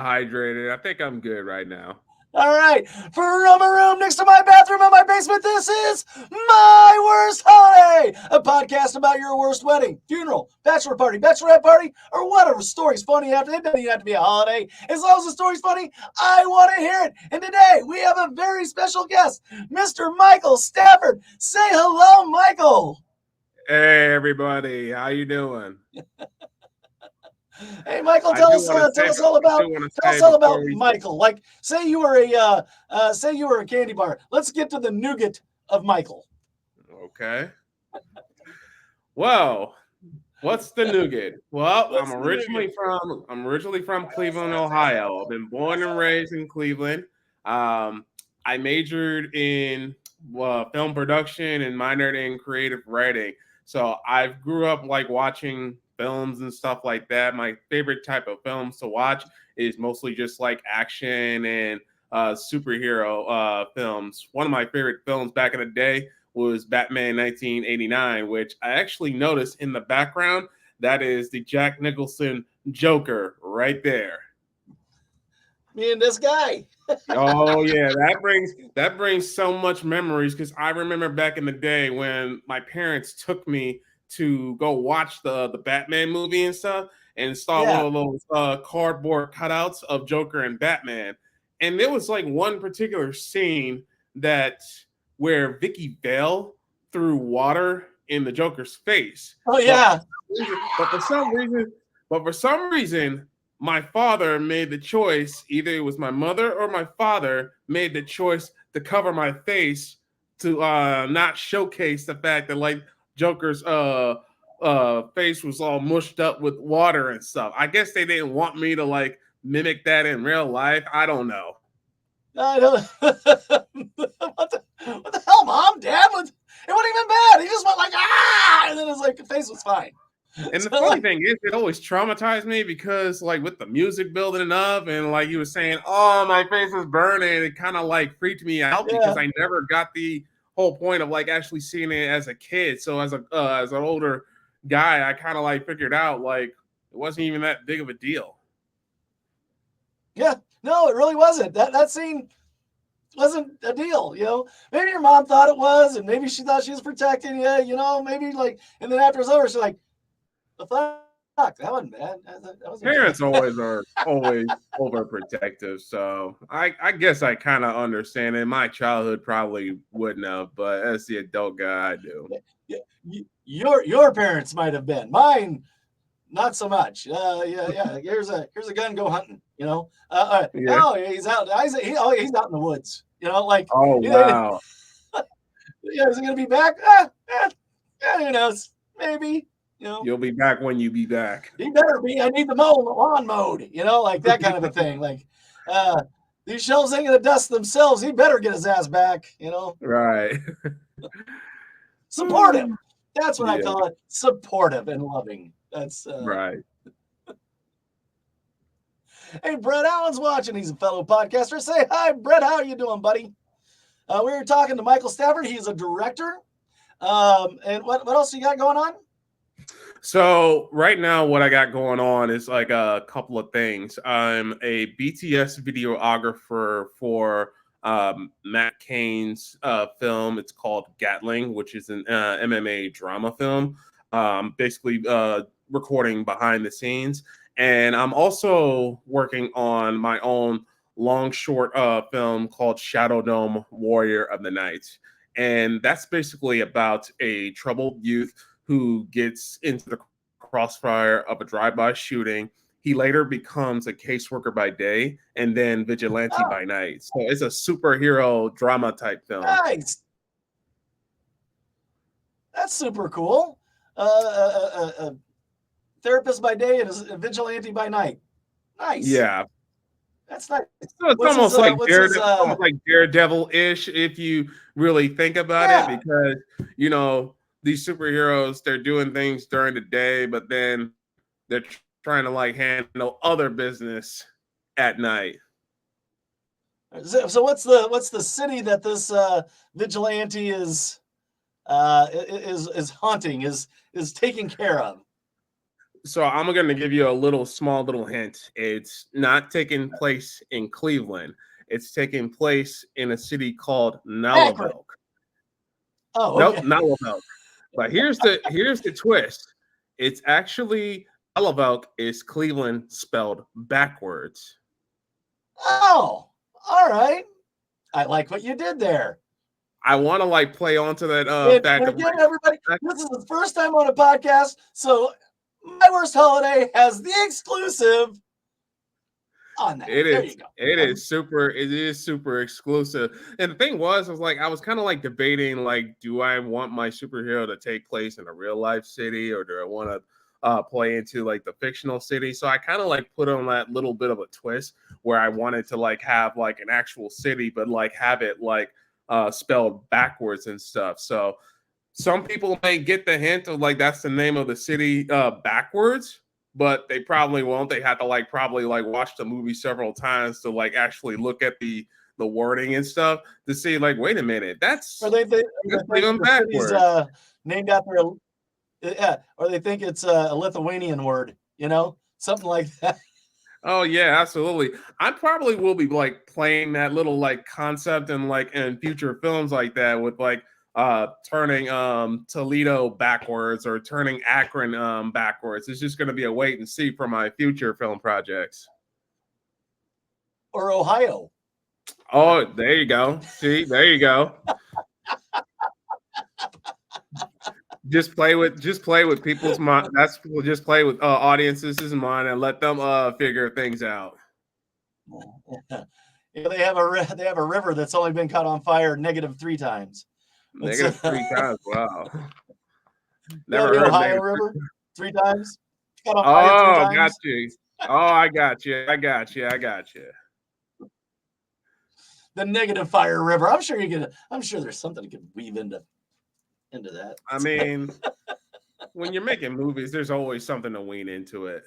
hydrated. I think I'm good right now. All right. From a room next to my bathroom in my basement, this is My Worst Holiday, a podcast about your worst wedding, funeral, bachelor party, bachelorette party, or whatever story's funny after. It doesn't even have to be a holiday. As long as the story's funny, I want to hear it. And today we have a very special guest, Mr. Michael Stafford. Say hello, Michael. Hey everybody, how you doing? Hey, Michael, I do want to tell say, us all I about do want to tell us say all about before we, Michael. Like, say you were a candy bar. Let's get to the nougat of Michael. okay. Well, what's the nougat? Well, What's the nougat? I'm originally from Cleveland, Ohio. I've been born and raised in Cleveland. Um, I majored in film production and minored in creative writing. So I grew up like watching films and stuff like that. My favorite type of films to watch is mostly just like action and superhero films. One of my favorite films back in the day was Batman 1989, which I actually noticed in the background. That is the Jack Nicholson Joker right there. Me and this guy. Oh yeah, that brings so much memories because I remember back in the day when my parents took me to go watch the Batman movie and stuff and saw one Yeah. of those cardboard cutouts of Joker and Batman, and there was like one particular scene that where Vicky Vale threw water in the Joker's face, Oh but yeah. but for some reason, but for some reason my father made the choice, either it was my mother or my father made the choice to cover my face to not showcase the fact that like Joker's face was all mushed up with water and stuff. I guess they didn't want me to like mimic that in real life. I don't know. I don't. What the hell, Mom? Dad? It wasn't even bad. He just went like and then his like face was fine. And the So funny like, thing is, it always traumatized me because, like, with the music building up and like you were saying, "Oh, my face is burning," it kind of like freaked me out because yeah, I never got the whole point of like actually seeing it as a kid. So as an older guy, I kind of like figured out like it wasn't even that big of a deal. yeah. No, it really wasn't. That scene wasn't a deal. Maybe your mom thought it was, and maybe she thought she was protecting you. Maybe like, and then after it's over, she's like, "The fuck, that wasn't bad. That wasn't bad." Parents always are always overprotective, so I guess I kind of understand it. My childhood probably wouldn't have, but as the adult guy, I do. Yeah, your parents might have been. Mine, not so much. Yeah. Here's a gun. Go hunting. Yeah. Oh, he's out. He's out in the woods. Like, Oh yeah, wow. is he gonna be back? Who knows? Maybe. You'll be back when you be back. He better be. I need the lawn mowed. Like that kind of a thing. Like, uh, these shelves ain't gonna dust themselves. He better get his ass back. Right. Supportive. That's what I Yeah, call it. Supportive and loving. That's right. Hey, Brett Allen's watching. He's a fellow podcaster. Say hi, Brett. How are you doing, buddy? We were talking to Michael Stafford. He's a director. And what else you got going on? So right now, what I got going on is like a couple of things. I'm a BTS videographer for Matt Cain's film. It's called Gatling, which is an MMA drama film. Basically, recording behind the scenes, and I'm also working on my own long short film called Shadow Dome Warrior of the Night, and that's basically about a troubled youth who gets into the crossfire of a drive-by shooting. He later becomes a caseworker by day and then vigilante Oh, by night. So it's a superhero drama type film. nice. That's super cool. A therapist by day and a vigilante by night. Nice. Yeah. That's nice. So it's What's his? almost like What's his? Daredevil-ish if you really think about it, Yeah. because these superheroes, they're doing things during the day, but then they're trying to like handle other business at night. So what's the city that this vigilante is haunting, is taking care of? So I'm going to give you a small little hint. It's not taking place in Cleveland. It's taking place in a city called Akron. Nalavelk. Oh, Nope, okay. Nalavelk. But here's the twist. It's actually Nalavelk is Cleveland spelled backwards. Oh, all right. I like what you did there. I want to like play onto that fact And of again, like, everybody, this is the first time on a podcast, so my worst holiday has the exclusive on that. it There is you go. it is super exclusive. And the thing was like I was kind of like debating like, do I want my superhero to take place in a real life city, or do I want to play into like the fictional city? So I kind of like put on that little bit of a twist where I wanted to like have like an actual city, but like have it like spelled backwards and stuff. So some people may get the hint of like that's the name of the city backwards, but they probably won't. They have to like probably like watch the movie several times to like actually look at the wording and stuff to see like, wait a minute, that's Or they think even the city's backwards. named after or they think it's a Lithuanian word, something like that. Oh yeah, absolutely. I probably will be like playing that little like concept and like in future films like that with like turning Toledo backwards or turning Akron backwards. It's just gonna be a wait and see for my future film projects. Or Ohio. Oh, there you go. See, there you go. Just play with people's mind. That's we'll just play with audiences' mind and let them figure things out. They have a river that's only been caught on fire -3 times. It's Negative three times. Wow. Never the heard Ohio negative. River 3 times. Caught on fire 3 Oh, got times. you. Oh, I got you. I got you. I got you. The negative fire river. I'm sure there's something you can weave into that. I mean, when you're making movies, there's always something to wean into it.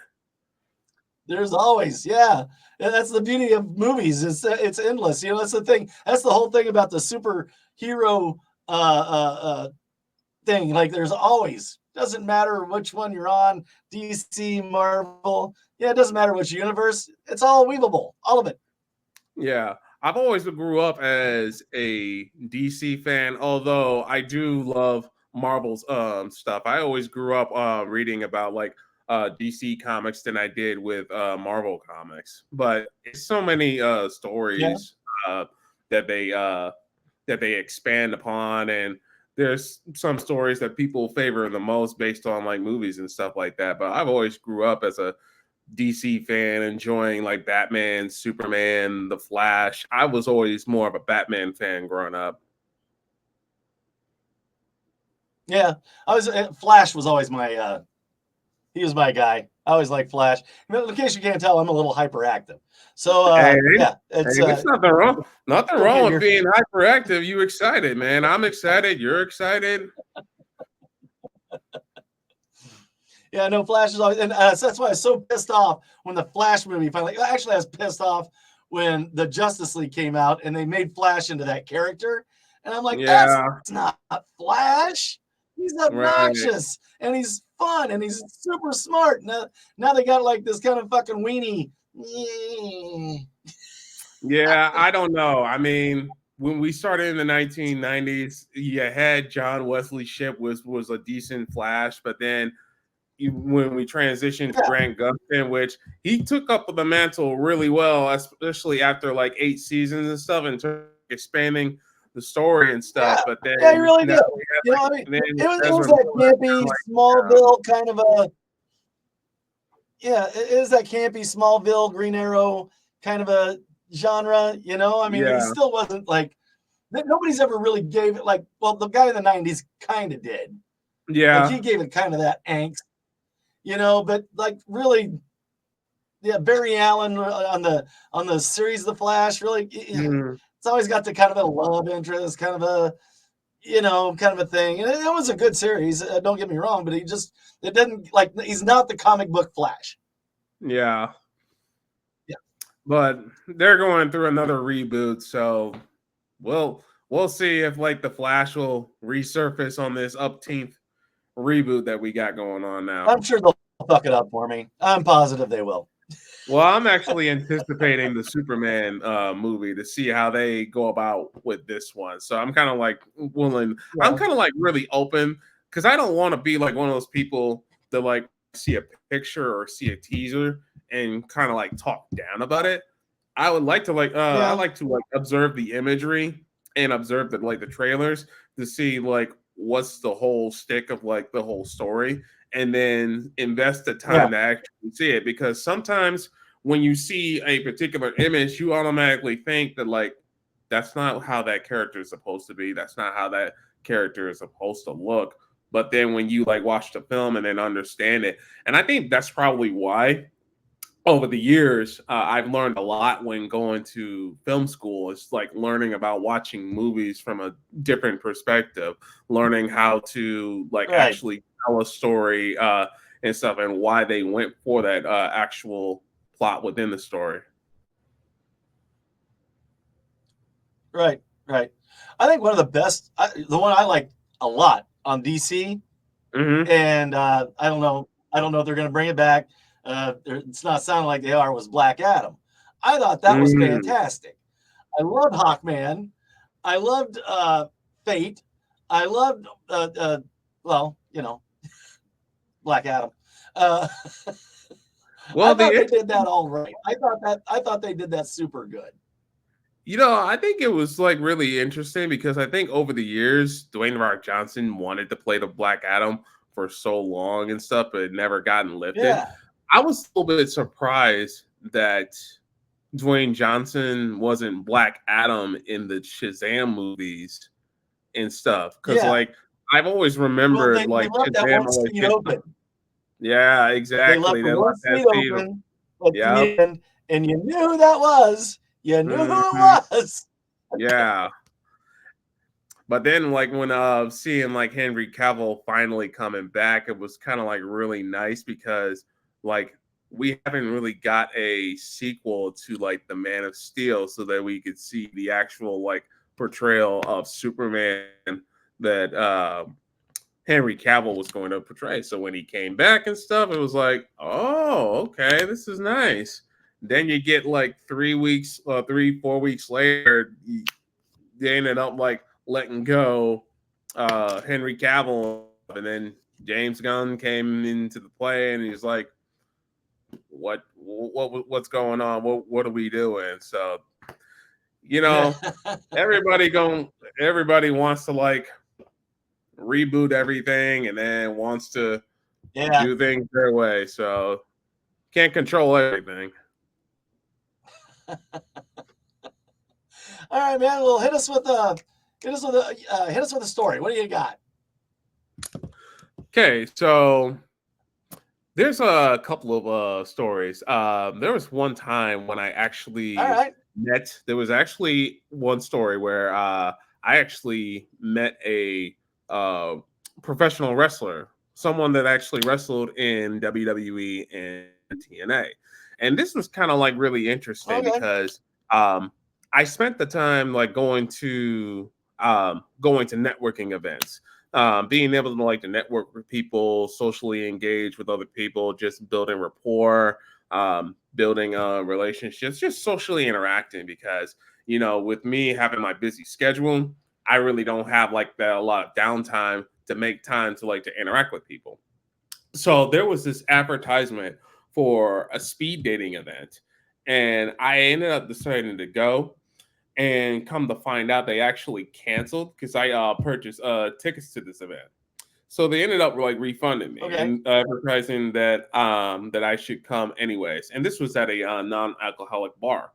There's always, yeah. And that's the beauty of movies. It's endless. That's the thing. That's the whole thing about the superhero thing. Like there's always, doesn't matter which one you're on, DC, Marvel. Yeah, it doesn't matter which universe. It's all weavable. All of it. Yeah. I've always grew up as a DC fan, although I do love Marvel's stuff. I always grew up reading about like DC comics than I did with Marvel comics. But it's so many Yeah. stories uh that they uh that they expand upon, and there's some stories that people favor the most based on like movies and stuff like that. But I've always grew up as a DC fan, enjoying like Batman, Superman, The Flash. I was always more of a Batman fan growing up. Yeah. Flash was always my he was my guy. I always liked Flash. In case you can't tell, I'm a little hyperactive. So Hey, yeah, it's there's nothing wrong. Nothing go wrong with figure. being hyperactive. You excited, man? I'm excited. You're excited. Yeah, no, Flash is always, and that's why I was so pissed off when the Flash movie finally. Actually, I was pissed off when the Justice League came out and they made Flash into that character, and I'm like, that's Yeah, not Flash. He's right. obnoxious and he's fun and he's super smart. Now they got like this kind of fucking weenie. Yeah, I don't know. I mean, when we started in the 1990s, you had John Wesley Shipp was a decent Flash, but then when we transitioned to Yeah, Grant Gustin, which he took up the mantle really well, especially after like 8 seasons and stuff, and expanding the story and stuff. yeah, But yeah, he then really now did. we have like I mean, then it was Ezra that Miller campy kind of like Smallville kind of a. Yeah, it is that campy Smallville Green Arrow kind of a genre, I mean, he yeah, still wasn't like nobody's ever really gave it like, well, the guy in the 90s kind of did. Like he yeah, gave it kind of that angst, but like really, yeah, Barry Allen on the series The Flash, really, mm, it's always got the kind of a love interest, kind of a kind of a thing. And it was a good series, don't get me wrong, but it didn't like he's not the comic book Flash. yeah. Yeah. But they're going through another reboot, so we'll see if like the Flash will resurface on this upteenth reboot that we got going on now. I'm sure they'll fuck it up for me. I'm positive they will. Well, I'm actually anticipating the Superman movie to see how they go about with this one. So I'm kind of like willing. I'm Yeah. kind of like really open because I don't want to be like one of those people that like see a picture or see a teaser and kind of like talk down about it. I would like to like I Yeah. like to like observe the imagery and observe the like the trailers to see like what's the whole stick of like the whole story and then invest the Yeah. time to actually see it because sometimes when you see a particular image you automatically think that like that's not how that character is supposed to be, that's not how that character is supposed to look, but then when you like watch the film and then understand it, and I think that's probably why over the years, I've learned a lot when going to film school. It's like learning about watching movies from a different perspective, learning how to like Right. actually tell a story and stuff, and why they went for that actual plot within the story. Right. Right. I think one of the best, the one I like a lot on DC, Hmm. and I don't know if they're going to bring it back. It's not sounding like they are. Was Black Adam? I thought that was Mm. fantastic. I loved Hawkman. I loved Fate. I loved well, Black Adam. Uh, I Well, thought they did that all right. I thought they did that super good. I think it was like really interesting because I think over the years, Dwayne Rock Johnson wanted to play the Black Adam for so long and stuff, but it never gotten lifted. Yeah. I was a little bit surprised that Dwayne Johnson wasn't Black Adam in the Shazam movies and stuff. Cause Yeah. like I've always Well, remembered they like left that Shazam one always seat hit. open. Yeah, They left exactly. the They one left that seat scene. open at Yep. the end, and you knew who that was. You knew who it Hmm. was. Yeah. But then, like when seeing like Henry Cavill finally coming back, it was kind of like really nice because like we haven't really got a sequel to like the Man of Steel, so that we could see the actual like portrayal of Superman that Henry Cavill was going to portray. So when he came back and stuff, it was like, oh, okay, this is nice. Then you get like 3 weeks, 3, 4 weeks later, they ended up like letting go Henry Cavill, and then James Gunn came into the play, and he's like, what's going on? What are we doing?" So you Yeah. know, everybody going, everybody wants to like reboot everything, and then wants to Yeah. do things their way. So can't control everything. All right, man. Well, hit us with a story. What do you got? Okay, so there's a couple of stories. There was one time when I All actually right. met. There was actually one story where I actually met a uh, professional wrestler, someone that actually wrestled in WWE and TNA, and this was kind of like really interesting Okay. because I spent the time like going to networking events, being able to like to network with people, socially engage with other people, just building rapport, building relationships, just socially interacting. Because with me having my busy schedule, I really don't have like that a lot of downtime to make time to like to interact with people. So there was this advertisement for a speed dating event, and I ended up deciding to go, and come to find out they actually canceled because I purchased tickets to this event. So they ended up like refunding me Okay. and advertising that I should come anyways. And this was at a non-alcoholic bar.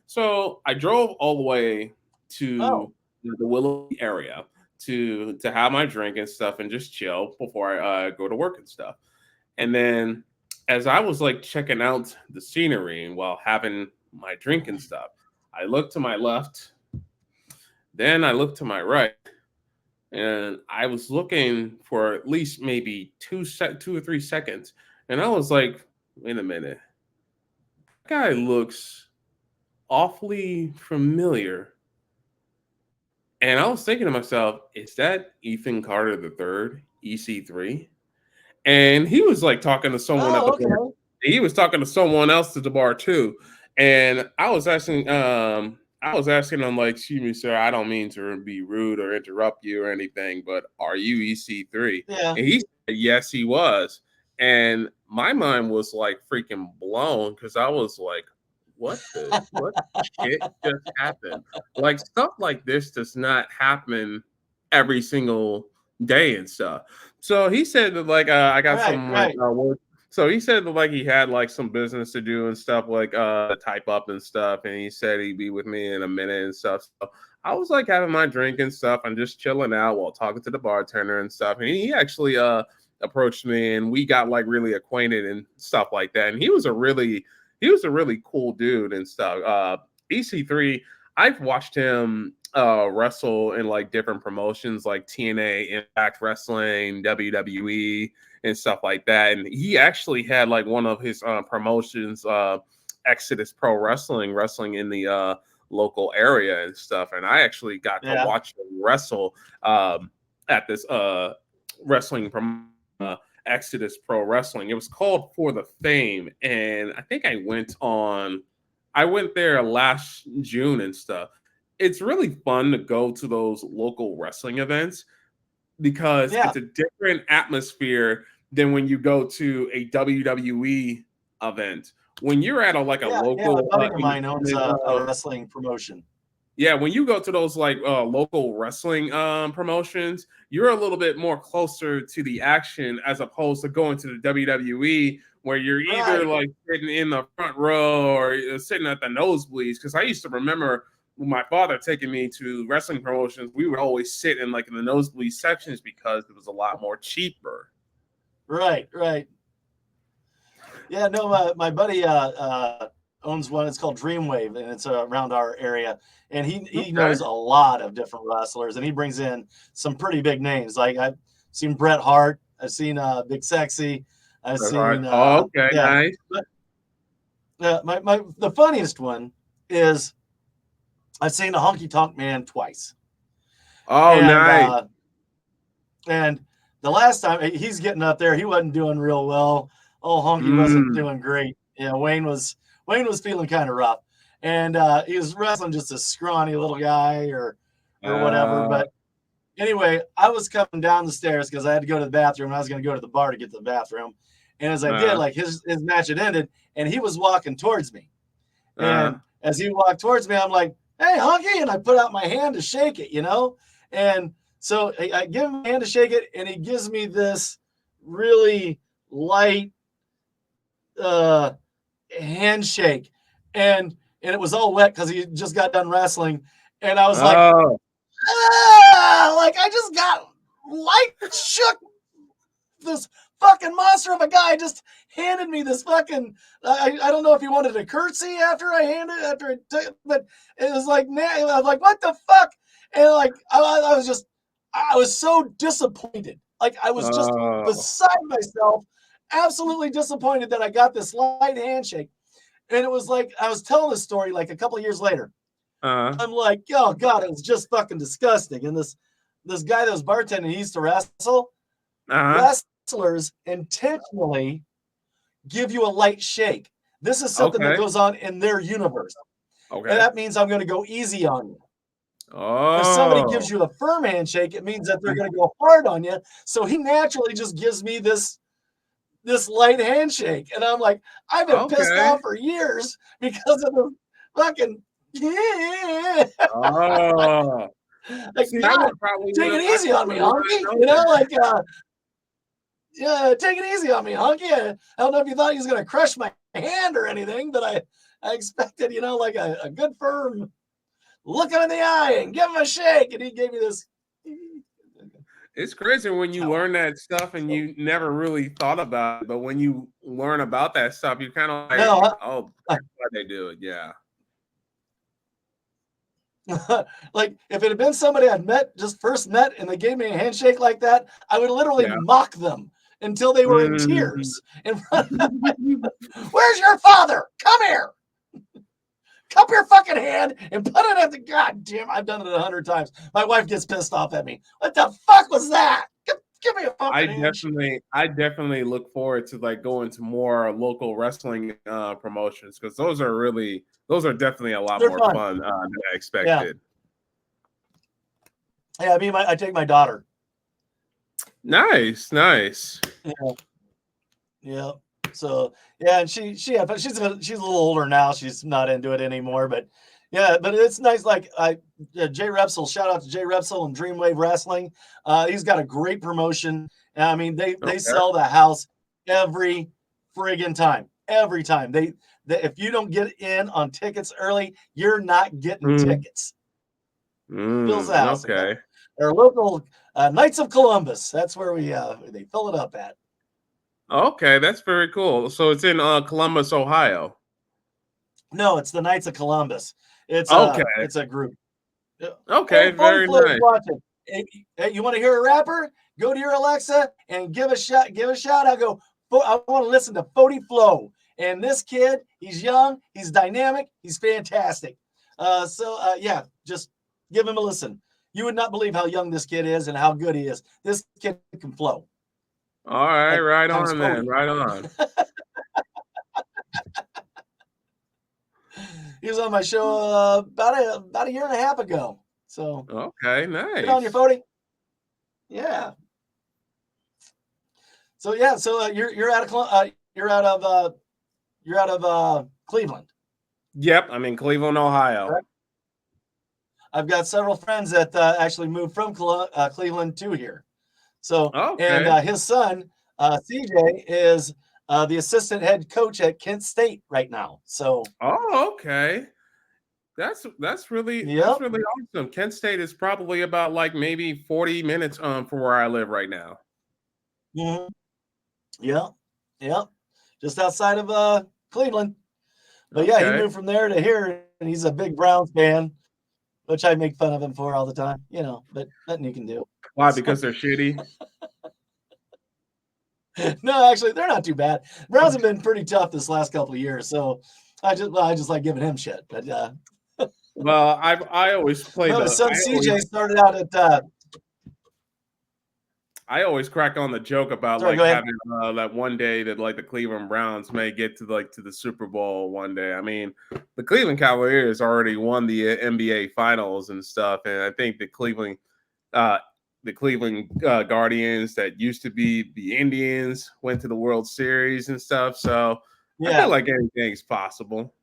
So I drove all the way Oh. to the Willow area to have my drink and stuff and just chill before I go to work and stuff. And then as I was like checking out the scenery while having my drink and stuff, I looked to my left, then I looked to my right, and I was looking for at least maybe 2 or 3 seconds, and I was like, "Wait a minute, that guy looks awfully familiar." And I was thinking to myself, "Is that Ethan Carter the third, EC3?" and he was like talking to someone at the bar. Okay. He was talking to someone else at the bar too, and I was asking him like, "Excuse me, sir, I don't mean to be rude or interrupt you or anything, but are you EC3?" Yeah. And he said, "Yes, he was." And my mind was like freaking blown because I was like, what shit just happened?" Like stuff like this does not happen every single day and stuff. So he said that like I got Right, some like right. work. So he said that like he had like some business to do and stuff like type up and stuff, and he said he'd be with me in a minute and stuff. So I was like having my drink and stuff and just chilling out while talking to the bartender and stuff. And he actually approached me and we got like really acquainted and stuff like that. And he was a really cool dude and stuff. EC3, I've watched him wrestle in like different promotions like TNA, Impact Wrestling, WWE, and stuff like that. And he actually had like one of his promotions, Exodus Pro Wrestling, wrestling in the local area and stuff. And I actually got to Yeah. watch him wrestle at this wrestling from Exodus Pro Wrestling. It was called For the Fame, and I think I went there last June and stuff. It's really fun to go to those local wrestling events because Yeah. it's a different atmosphere than when you go to a WWE event. When you're at a like a Yeah. Yeah. A local buddy of mine owns independent, a wrestling promotion. yeah, when you go to those like local wrestling promotions, you're a little bit more closer to the action as opposed to going to the WWE where you're either Right. like sitting in the front row or you're sitting at the nosebleeds. Because I used to remember my father taking me to wrestling promotions, we would always sit in like in the nosebleed sections because it was a lot more cheaper. Right. Right. Yeah. No, my buddy owns one. It's called Dreamwave, and it's around our area. And he Okay. knows a lot of different wrestlers, and he brings in some pretty big names. Like I've seen Bret Hart, I've seen Big Sexy, I've Bret Hart. seen Oh, okay, yeah. nice. But my the funniest one is I've seen the Honky Tonk Man twice, Oh, and nice. and the last time he's getting up there, he wasn't doing real well. Oh, Honky wasn't Mm. doing great. Yeah, Wayne was feeling kind of rough, and he was wrestling just a scrawny little guy or whatever. Uh, But anyway, I was coming down the stairs because I had to go to the bathroom. And I was going to go to the bar to get to the bathroom, and as I did, uh, like his match had ended, and he was walking towards me. uh, And as he walked towards me, I'm like, "Hey, Honky!" And I put out my hand to shake it, you know. And so I give him a hand to shake it, and he gives me this really light uh, handshake, and it was all wet because he just got done wrestling, and I was like, oh, ah! Like I just got light shook. This fucking monster of a guy just handed me this fucking. I don't know if he wanted a curtsy after I took it, but it was like I was like, what the fuck? And like I was so disappointed. Like I was just oh, beside myself, absolutely disappointed that I got this light handshake. And it was like I was telling this story like a couple of years later. uh, I'm like, oh god, it was just fucking disgusting. And this guy that was bartending, he used to wrestle. uh-huh. Wrestlers intentionally give you a light shake. This is something that Okay, goes on in their universe. And okay. that means I'm going to go easy on you. If somebody gives Oh, you a firm handshake, it means that they're going to go hard on you. So he naturally just gives me this light handshake. And I'm like, I've been pissed okay. off for years because of the fucking Oh, like see, God, take it easy on me, probably would honky. have You known know, that. like yeah, take it easy on me, honky. I don't know if you thought he was gonna crush my hand or anything, but I expected, you know, like a good firm look him in the eye and give him a shake. And he gave me this. It's crazy when you Oh, learn that stuff and so you never really thought about it, but when you learn about that stuff, you're kind of like, no, oh, I, that's why they do it. Yeah. like if it had been somebody I'd just first met and they gave me a handshake like that, I would literally Yeah. mock them until they were in Mhm. tears. In front of Where's your father? Come here. Cup your fucking hand and put it at the god damn. I've done it 100 times. My wife gets pissed off at me. What the fuck was that? Get Give me a fucking inch. I definitely look forward to like going to more local wrestling promotions because those are definitely a lot They're more fun. fun than I Yeah. expected. Yeah, I mean, I take my daughter. Nice. Yeah. Yeah. So yeah, and she's a little older now. She's not into it anymore, but yeah, but it's nice. Like Jay Repsol, shout out to Jay Repsol and Dreamwave Wrestling. He's got a great promotion. I mean, they Okay. sell the house every friggin' time. Every time they if you don't get in on tickets early, you're not getting tickets. Fills the house. Okay. Our local Knights of Columbus. That's where they fill it up at. Okay, that's very cool. So it's in Columbus, Ohio. No, it's the Knights of Columbus. Okay. It's a group. Okay, Hey, Phony very Flo's nice. watching. Hey, you want to hear a rapper? Go to your Alexa and give a shout. Give a shout. I go. I want to listen to Phony Flo. And this kid, he's young, he's dynamic, he's fantastic. Yeah, just give him a listen. You would not believe how young this kid is and how good he is. This kid can flow. All right, Like right times on, man. 40. Right on. He was on my show about a year and a half ago. So Okay, get on your nice. 40. Yeah. So yeah, so you're out of Cleveland. Yep, I'm in Cleveland, Ohio. Correct? I've got several friends that actually moved from Cleveland to here. So and Okay. his son CJ is the assistant head coach at Kent State right now. So Oh, okay. That's yep, really awesome. Kent State is probably about like maybe 40 minutes from where I live right now. mm-hmm. Yep, yep, just outside of Cleveland. But yeah, he Okay. moved from there to here, and he's a big Browns fan, which I make fun of him for all the time, but nothing you can do. Why? So, Because they're shitty. no, actually, they're not too bad. Browns have been pretty tough this last couple of years, so I just like giving him shit. But Well, I always play no, his the son CJ started out at. I always crack on the joke about Sorry, like go ahead. having that one day that like the Cleveland Browns may get to the Super Bowl one day. I mean, the Cleveland Cavaliers already won the NBA Finals and stuff, and I think uh, the Cleveland Guardians that used to be the Indians went to the World Series and stuff. So I feel Yeah. like anything's possible.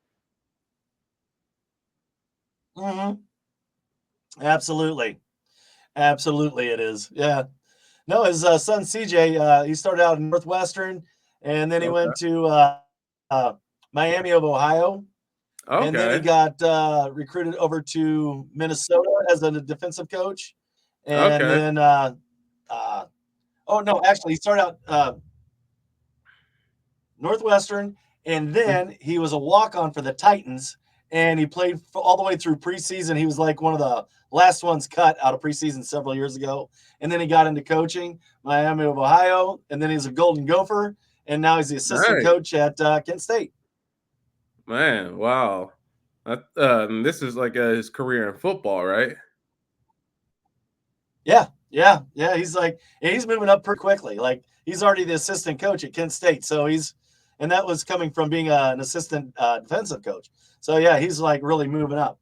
Mm-hmm. Absolutely, absolutely, it is. Yeah. No, his son CJ, he started out in Northwestern, and then he Okay. went to uh, Miami of Ohio, and then he Okay. got recruited over to Minnesota as a defensive coach, and Okay. then uh, oh no, actually he started out Northwestern, and then he was a walk-on for the Titans, and he played all the way through preseason. He was like one of the last ones cut out of preseason several years ago, and then he got into coaching, Miami of Ohio, and then he's a Golden Gopher, and now he's the assistant Nice. coach at Kent State. Man, wow. This is like his career in football, right? Yeah. He's moving up pretty quickly. Like he's already the assistant coach at Kent State, and that was coming from being an assistant defensive coach. So yeah, he's like really moving up.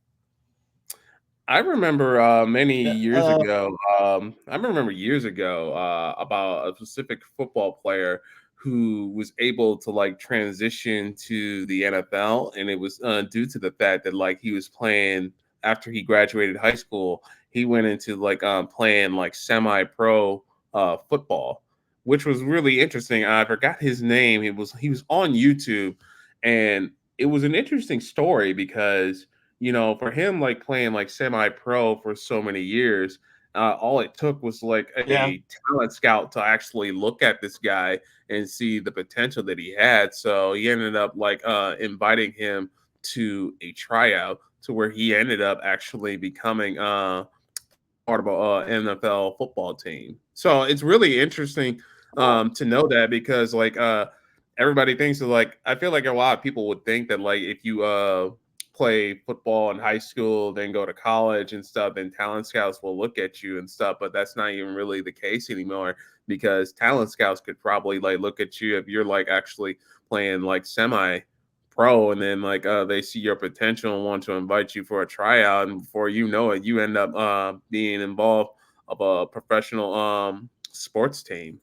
I remember many Yeah. years ago. I remember years ago about a specific football player who was able to like transition to the NFL, and it was due to the fact that like he was playing after he graduated high school. He went into like playing like semi-pro football, which was really interesting. I forgot his name. He was on YouTube, and it was an interesting story because for him, like playing like semi pro for so many years, all it took was like Yeah. a talent scout to actually look at this guy and see the potential that he had. So he ended up like inviting him to a tryout to where he ended up actually becoming part of a NFL football team. So it's really interesting Oh, to know that because like everybody thinks of like I feel like a lot of people would think that like if you play football in high school, then go to college and stuff, then talent scouts will look at you and stuff. But that's not even really the case anymore, because talent scouts could probably like look at you if you're like actually playing like semi pro, and then like they see your potential and want to invite you for a tryout, and before you know it, you end up being involved of a professional sports team.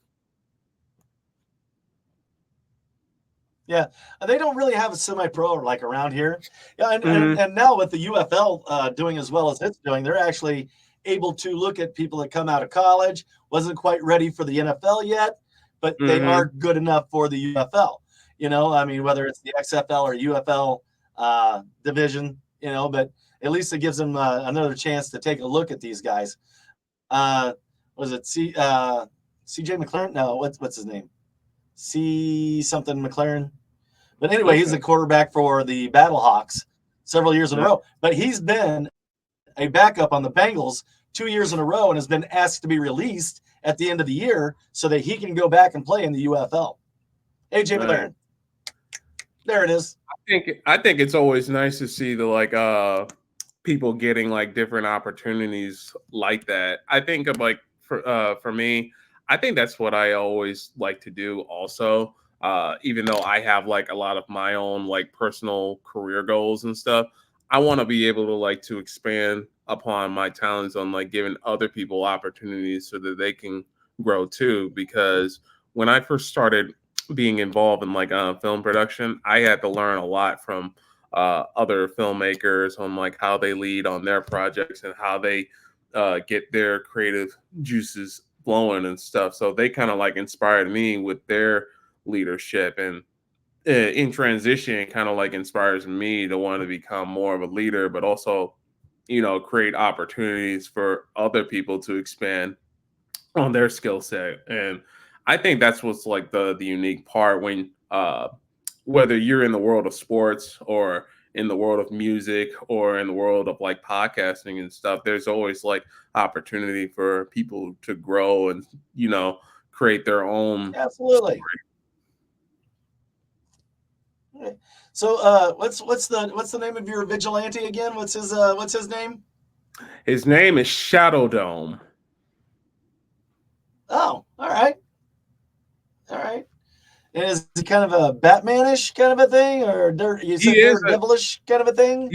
Yeah, they don't really have a semi-pro like around here. Yeah, and, and, Mm-hmm. and now with the UFL doing as well as it's doing, they're actually able to look at people that come out of college, wasn't quite ready for the NFL yet, but they are Mm-hmm. good enough for the UFL. I mean, whether it's the XFL or UFL division, but at least it gives them another chance to take a look at these guys. Was it CJ McLaren? No, what's his name? C something McLaren. But anyway, he's Okay. the quarterback for the Battlehawks several years in a Yeah. row. But he's been a backup on the Bengals 2 years in a row and has been asked to be released at the end of the year so that he can go back and play in the UFL. AJ Right. McLaren. There it is. I think it's always nice to see the like people getting like different opportunities like that. I think of like for me, I think that's what I always like to do also. Even though I have like a lot of my own like personal career goals and stuff, I want to be able to like to expand upon my talents on like giving other people opportunities so that they can grow too. Because when I first started being involved in like film production, I had to learn a lot from other filmmakers on like how they lead on their projects and how they get their creative juices flowing and stuff. So they kind of like inspired me with their leadership, and in transition, kind of like inspires me to want to become more of a leader, but also, create opportunities for other people to expand on their skill set. And I think that's what's like the unique part when whether you're in the world of sports or in the world of music or in the world of like podcasting and stuff, there's always like opportunity for people to grow and create their own Absolutely. So what's the name of your vigilante again? What's his name? His name is Shadow Dome. Oh, all right. All right. And is it kind of a Batmanish kind of a thing, or you He said is Daredevilish kind of a thing?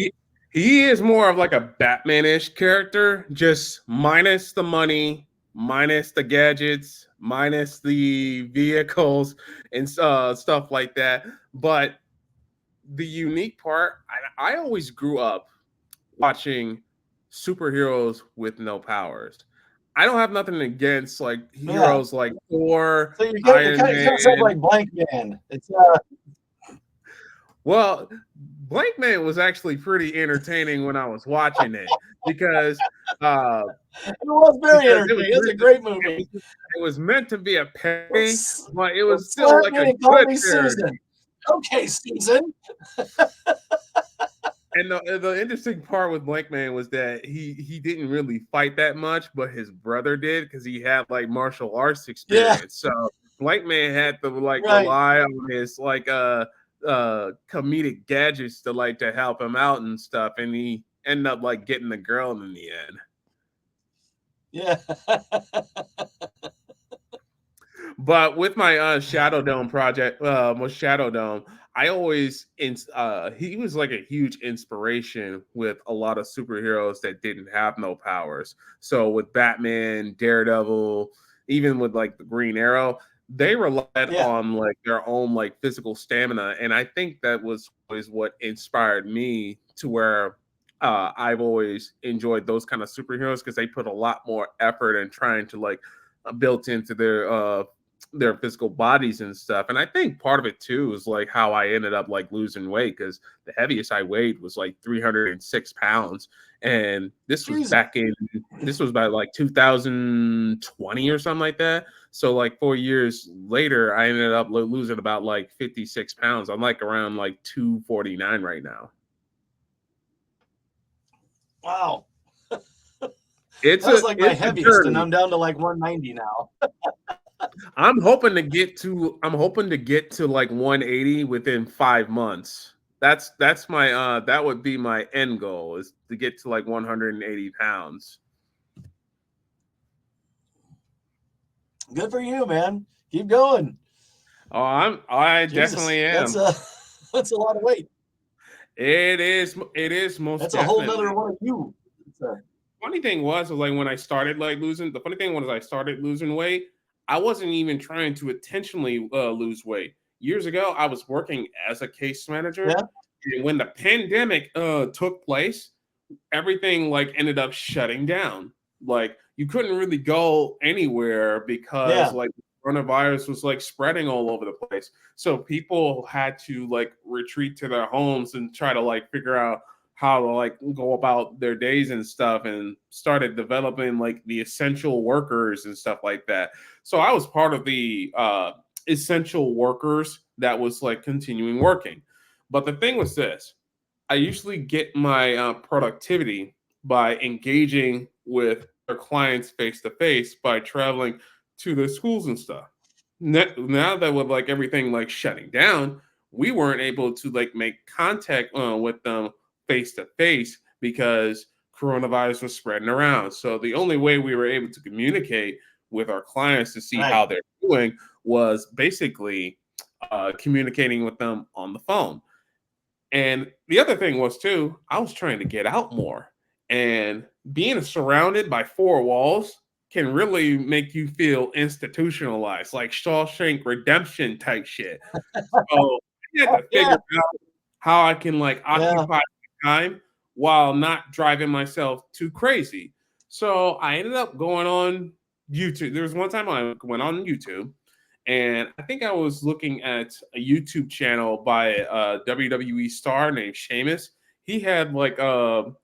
he is more of like a Batman-ish character, just minus the money, minus the gadgets, minus the vehicles and stuff like that. But the unique part, I always grew up watching superheroes with no powers. I don't have nothing against like Yeah. heroes like Thor, So you it Iron kind of, it kind of sounds Man. like Blank Man. It's Well, Blank Man was actually pretty entertaining when I was watching it because uh it was very because entertaining. It's a great movie. it was meant to be a parody, but it was Don't still slap like me a and call good me parody. Susan. Okay, Susan. And the interesting part with Blank Man was that he didn't really fight that much, but his brother did because he had like martial arts Yeah, experience. So Blank Man had to like right. rely on his like comedic gadgets to like to help him out and stuff, and he ended up like getting the girl in the end. Yeah. But with my Shadow Dome project, with Shadow Dome, I always he was like a huge inspiration with a lot of superheroes that didn't have no powers. So with Batman, Daredevil, even with like the Green Arrow, they relied Yeah. on like their own like physical stamina, and I think that was always what inspired me to where I've always enjoyed those kind of superheroes because they put a lot more effort in trying to like built into their physical bodies and stuff. And I think part of it too is like how I ended up like losing weight because the heaviest I weighed was like 306 pounds. And Jesus. this was about like 2020 or something like that. So like 4 years later, I ended up losing about like 56 pounds. I'm like around like 249 right now. Wow. It's That was a like my it's a heaviest, and journey. I'm down to like 190 now. I'm hoping to get to like 180 within 5 months. that's my that would be my end goal, is to get to like 180 pounds. Good for you, man. Keep going. Oh, I Jesus, definitely am. that's a lot of weight. It is most That's a whole definitely. nother one of you. Funny thing was like when I started like losing, the funny thing was I started losing weight, I wasn't even trying to intentionally lose weight. Years ago, I was working as a case manager, Yeah, and when the pandemic took place, everything like ended up shutting down. Like you couldn't really go anywhere because yeah, like coronavirus was like spreading all over the place. So people had to like retreat to their homes and try to like figure out how to like go about their days and stuff, and started developing like the essential workers and stuff like that. So I was part of the essential workers that was like continuing working. But the thing was this, I usually get my productivity by engaging with other clients face to face by traveling to the schools and stuff. Now that with like everything like shutting down, we weren't able to like make contact with them face to face because coronavirus was spreading around. So the only way we were able to communicate with our clients to see right. how they're doing was basically communicating with them on the phone. And the other thing was too, I was trying to get out more. And being surrounded by four walls can really make you feel institutionalized, like Shawshank Redemption type shit. So I had to Yeah, figure out how I can like yeah, occupy my time while not driving myself too crazy. So I ended up going on YouTube. There was one time I went on YouTube, and I think I was looking at a YouTube channel by a WWE star named Sheamus. He had like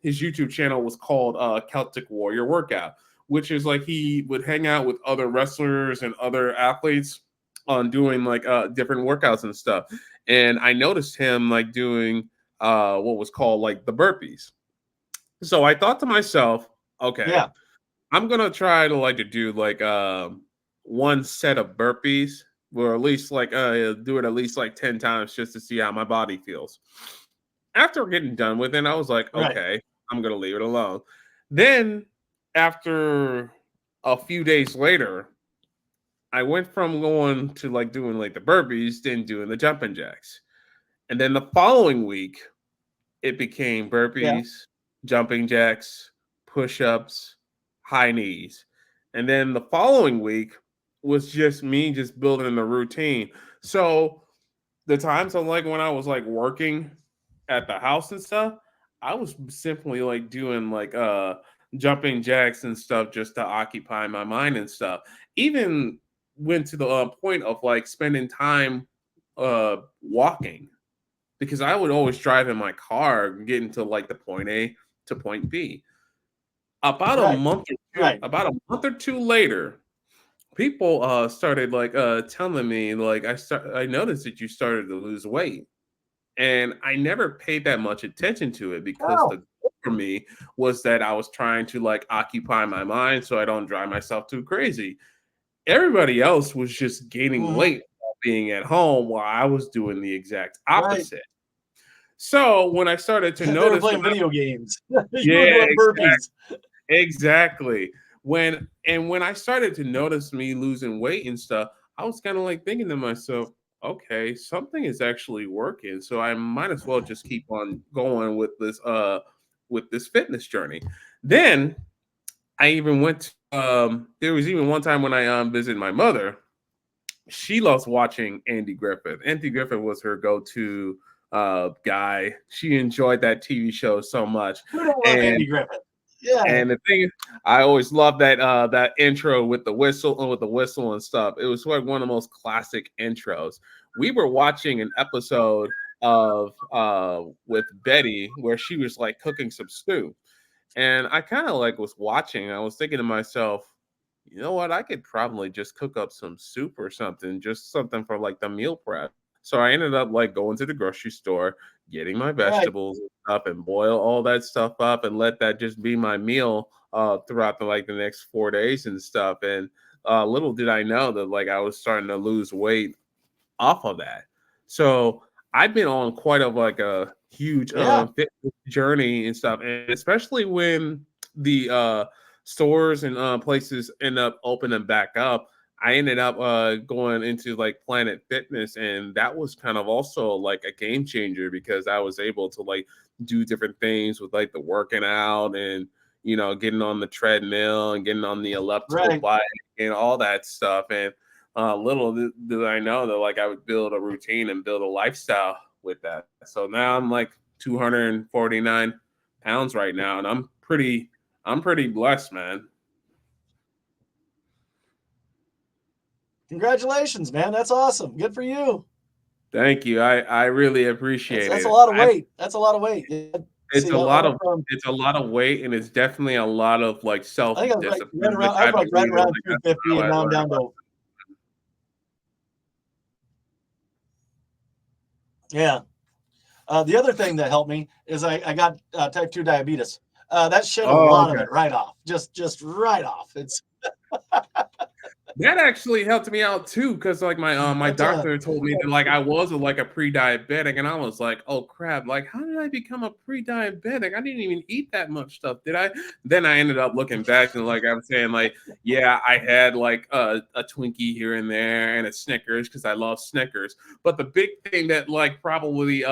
his YouTube channel was called Celtic Warrior Workout, which is like he would hang out with other wrestlers and other athletes on doing like different workouts and stuff. And I noticed him like doing what was called like the burpees. So I thought to myself, okay, yeah. I'm gonna try to like to do like one set of burpees, or at least like do it at least like 10 times just to see how my body feels. After getting done with it, I was like, Right. okay, I'm gonna leave it alone. Then after a few days later, I went from going to like doing like the burpees, then doing the jumping jacks. And then the following week, it became Yeah. burpees, jumping jacks, push ups, high knees. And then the following week was just me just building the routine. So the times of like when I was like working at the house and stuff, I was simply like doing like jumping jacks and stuff just to occupy my mind and stuff. Even went to the point of like spending time walking, because I would always drive in my car getting to like the point A to point B. Right. Right. About a month or two later, people started like telling me like I noticed that you started to lose weight. And I never paid that much attention to it because the Oh. goal for me was that I was trying to like occupy my mind so I don't drive myself too crazy. Everybody else was just gaining Hmm. weight while being at home, while I was doing the exact Right. opposite. So when I started to They were notice playing video games. You were yeah, doing burpees. exactly. When I started to notice me losing weight and stuff, I was kind of like thinking to myself, okay, something is actually working. So I might as well just keep on going with this fitness journey. Then I even went there was even one time when I visited my mother. She loves watching Andy Griffith. Andy Griffith was her go-to guy. She enjoyed that TV show so much. Who don't love And Andy Griffith? Yeah. and the thing is, I always loved that intro with the whistle and stuff. It was like one of the most classic intros. We were watching an episode of with Betty where she was like cooking some stew. And I kind of like was watching. I was thinking to myself, you know what? I could probably just cook up some soup or something, just something for like the meal prep. So I ended up like going to the grocery store, getting my Right. vegetables and stuff, and boil all that stuff up, and let that just be my meal throughout the next 4 days and stuff. And little did I know that like I was starting to lose weight off of that. So I've been on quite of like a huge Yeah. fitness journey and stuff, and especially when the stores and places end up opening back up, I ended up going into like Planet Fitness, and that was kind of also like a game changer because I was able to like do different things with like the working out and getting on the treadmill and getting on the elliptical Right. bike and all that stuff. And little did I know that like I would build a routine and build a lifestyle with that. So now I'm like 249 pounds right now, and I'm pretty blessed, man. Congratulations, man. That's awesome. Good for you. Thank you. I really That's appreciate that's a it. lot of weight. That's a lot of weight. Yeah. It's See, a lot I'm of from. it's a lot of weight, and it's definitely a lot of like I think I was right self-discipline, around. which I I was like right believe is around like that's 250, how and I now I'm learned down about. to. Yeah. The other thing that helped me is I got type 2 diabetes. That shed a Oh, lot of okay. it right off. Just right off. It's That actually helped me out too, because like my that's a doctor told me that like I was like a pre-diabetic, and I was like, oh crap, like how did I become a pre-diabetic? I didn't even eat that much stuff, did I? Then I ended up looking back and like I'm saying like, yeah, I had like a Twinkie here and there and a Snickers because I love Snickers. But the big thing that like probably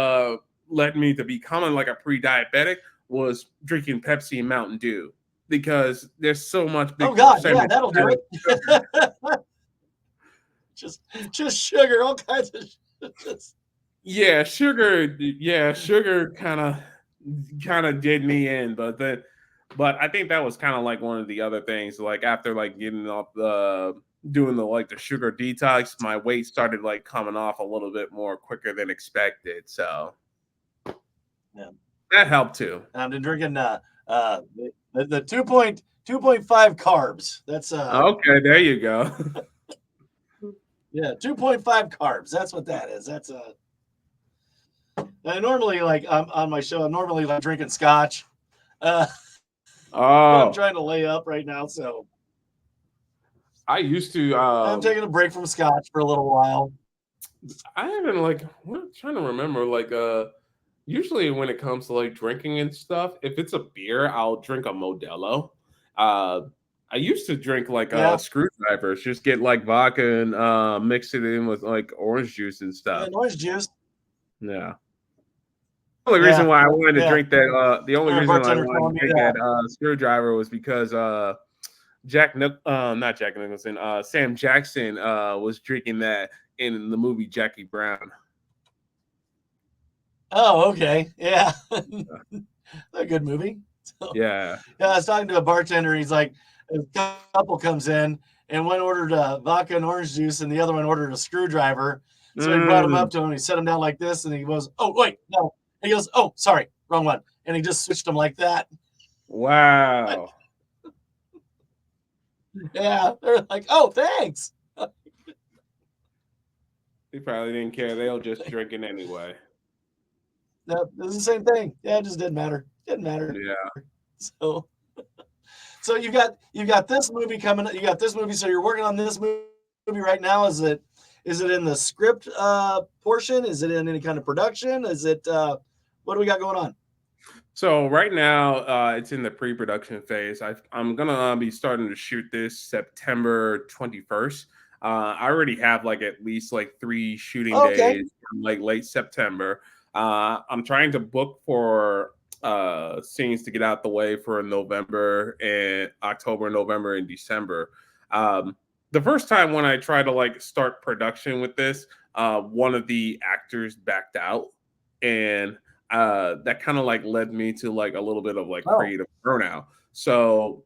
led me to becoming like a pre-diabetic was drinking Pepsi and Mountain Dew because there's so much oh big god, yeah, percentage that'll do added sugar. it. just just sugar, all kinds of just, Yeah, sugar kind of did me in, but I think that was kind of like one of the other things. Like after like getting off the doing the like the sugar detox, my weight started like coming off a little bit more quicker than expected. So yeah. that helped too. I've been drinking the 2.5 carbs. That's Okay, there you go. yeah, 2.5 carbs. That's what that is. That's I normally like on my show, I'm normally like drinking scotch. Uh but I'm Oh, trying to lay up right now, so I used to I'm taking a break from scotch for a little while. I haven't like I'm trying to remember like usually when it comes to like drinking and stuff, if it's a beer, I'll drink a Modelo. Uh I used to drink like Yeah. screwdrivers, just get like vodka and mix it in with like orange juice and Yeah, stuff. orange juice. Yeah. Only reason Yeah. why I wanted to Yeah. drink that the only Our reason why I bartender wanted telling to me drink that. that screwdriver was because not Jack Nicholson, Sam Jackson was drinking that in the movie Jackie Brown. Oh, okay. Yeah. A good movie. So Yeah. yeah, I was talking to a bartender. He's like, a couple comes in, and one ordered vodka and orange juice, and the other one ordered a screwdriver. So he brought him Mm, up to him. He set him down like this, and he goes, "Oh wait, no." And he goes, "Oh, sorry, wrong one." And he just switched them like that. wow. Yeah, they're like, "Oh, thanks." They probably didn't care. They were just drinking anyway. No, it's the same thing. Yeah, it just didn't matter. Didn't matter. Yeah. So, so you got this movie coming. You got this movie. So you're working on this movie right now. Is it in the script portion? Is it in any kind of production? Is it what do we got going on? So right now, it's in the pre-production phase. I'm gonna be starting to shoot this September 21st. I already have like at least like 3 shooting Oh, okay. days from like late September. I'm trying to book for scenes to get out the way for November and October, November, and December. Um, the first time when I tried to like start production with this, one of the actors backed out, and that kind of like led me to like a little bit of like Oh, creative burnout. So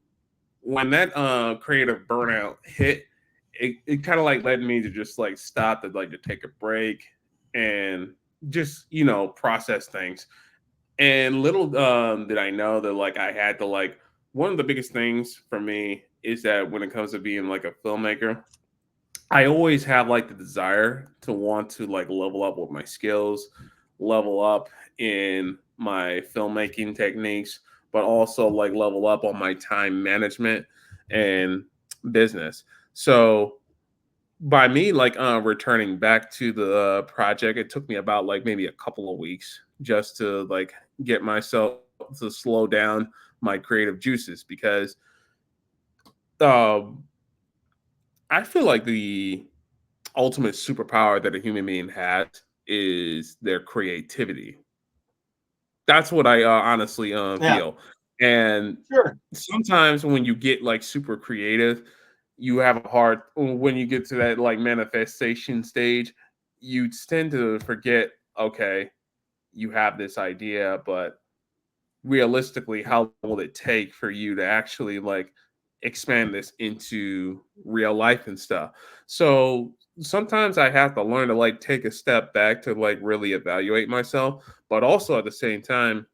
when that creative burnout hit, it kind of like led me to just like stop to like to take a break and just process things. And little did I know that like I had to like one of the biggest things for me is that when it comes to being like a filmmaker, I always have like the desire to want to like level up with my skills, level up in my filmmaking techniques, but also like level up on my time management and business. So by me like returning back to the project, it took me about like maybe a couple of weeks just to like get myself to slow down my creative juices because um I feel like the ultimate superpower that a human being has is their creativity. That's what I honestly Yeah, feel. And sure. sometimes when you get like super creative, you have a hard when you get to that like manifestation stage, you tend to forget, okay, you have this idea, but realistically, how long will it take for you to actually like expand this into real life and stuff? So sometimes I have to learn to like take a step back to like really evaluate myself, but also at the same time,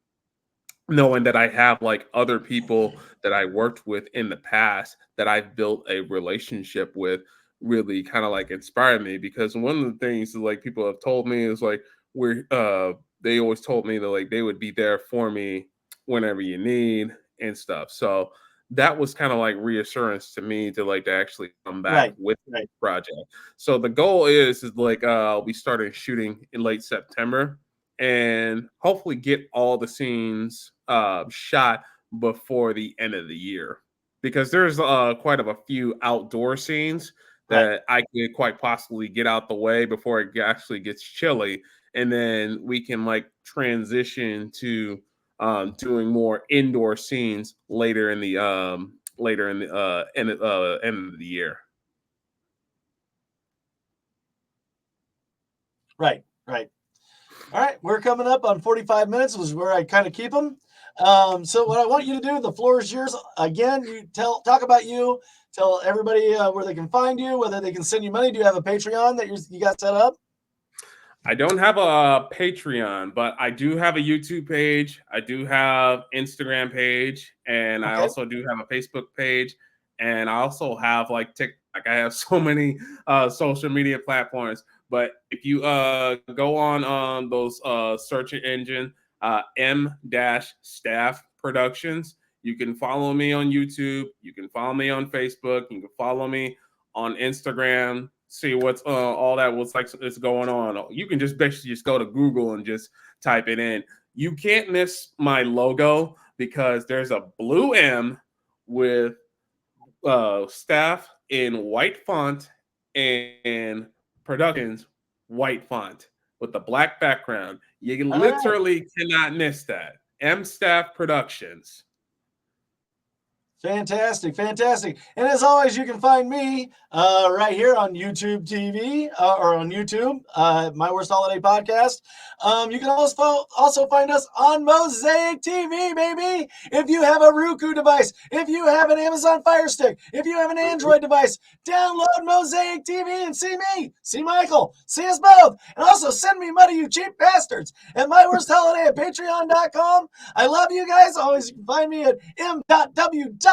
knowing that I have like other people that I worked with in the past that I've built a relationship with really kind of like inspired me because one of the things that like people have told me is like we're they always told me that like they would be there for me whenever you need and stuff. So that was kind of like reassurance to me to like to actually come back Right, with the right, project. So the goal is like we started shooting in late September and hopefully get all the scenes shot before the end of the year because there's quite of a few outdoor scenes right. that I could quite possibly get out the way before it actually gets chilly, and then we can like transition to doing more indoor scenes later in the end of the year. Right, right. All right, we're coming up on 45 minutes, was where I kind of keep them. So what I want you to do, the floor is yours. Again, you talk about you, tell everybody where they can find you, whether they can send you money. Do you have a Patreon that you got set up? I don't have a Patreon, but I do have a YouTube page. I do have Instagram page, and I Okay. also do have a Facebook page, and I also have like TikTok. I have so many social media platforms. But if you go on those search engine M dash Staff Productions, you can follow me on YouTube. You can follow me on Facebook. You can follow me on Instagram, see what's all that what's like is going on. You can just basically just go to Google and just type it in. You can't miss my logo because there's a blue M with staff in white font and productions white font with the black background. You All right. literally cannot miss that. M Staff Productions. Fantastic, fantastic. And as always, you can find me right here on YouTube TV or on YouTube, My Worst Holiday Podcast. You can also find us on Mosaic TV, baby. If you have a Roku device, if you have an Amazon Fire Stick, if you have an Android device, download Mosaic TV and see me, see Michael, see us both. And also send me money, you cheap bastards, at myworstholiday at patreon.com. I love you guys. Always, you can find me at m.w.holiday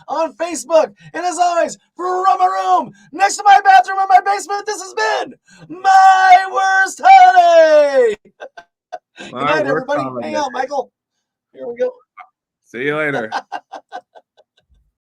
on Facebook. And as always, from a room next to my bathroom in my basement, this has been My Worst Holiday. Good My night, worst everybody. Hang holiday. out, Michael. Here we go. See you later.